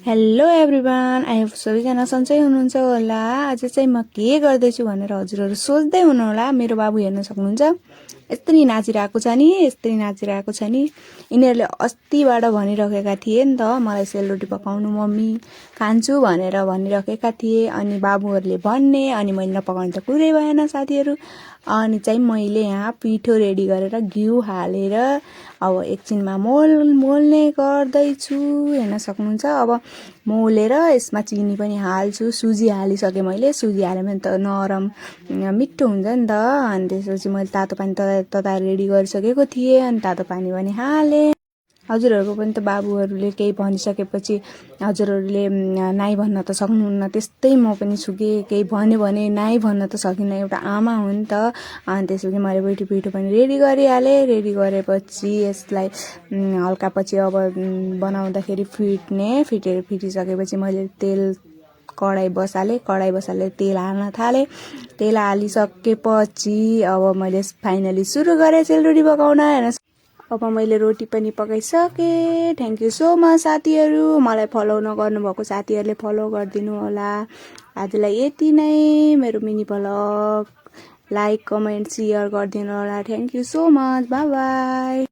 Hello everyone, I hope सबैजना सन्चै हुनुहुन्छ होला। आज चाहिँ म के गर्दैछु भनेर हजुरहरू सोच्दै हुनु होला। मेरो बाबु हेर्न सक्नुहुन्छ, यस्तरी नाचिरहेको छ नि, यस्तरी नाचिरहेको छ नि। यिनीहरूले अस्तिबाट भनिरहेका थिए नि त, मलाई सेलरोटी पकाउनु मम्मी खान्छु भनेर भनिरहेका थिए। अनि बाबुहरूले भन्ने, अनि मैले नपकाउनु त कुरै भएन साथीहरू। अनि चाहिँ मैले यहाँ पिठो रेडी गरेर घिउ हालेर अब एकछिनमा मोल्ने गर्दैछु, हेर्न सक्नुहुन्छ। अब मोलेर यसमा चिनी पनि हाल्छु, सुजी हालिसकेँ मैले। सुजी हाल्यो भने त नरम मिठो हुन्छ नि त। अनि त्यसपछि मैले तातो पानी तताएर रेडी गरिसकेको थिएँ, अनि तातो पानी पनि हालेँ। हजुरहरूको पनि त बाबुहरूले केही भनिसकेपछि हजुरहरूले नाइ भन्न त सक्नुहुन्न, त्यस्तै म पनि छु कि केही भन्यो भने नाइ भन्न त सकिनँ, एउटा आमा हो नि त। अनि त्यसपछि मैले पिठो पनि रेडी गरिहालेँ। रेडी गरेपछि यसलाई हल्का पछि अब बनाउँदाखेरि फिटिसकेपछि मैले कराई बसालेँ, तेल हाल्न थालेँ। तेल हालिसकेपछि अब मैले फाइनली सुरु गरेँ सेलरोटी पकाउन। अब मैले रोटी पनि पकाइसकेँ। थ्याङ्क यू सो मच साथीहरू। मलाई फलो नगर्नुभएको साथीहरूले फलो गरिदिनु होला। आजलाई यति नै मेरो mini vlog. Like comment share गरिदिनु होला। Thank you so much. By by.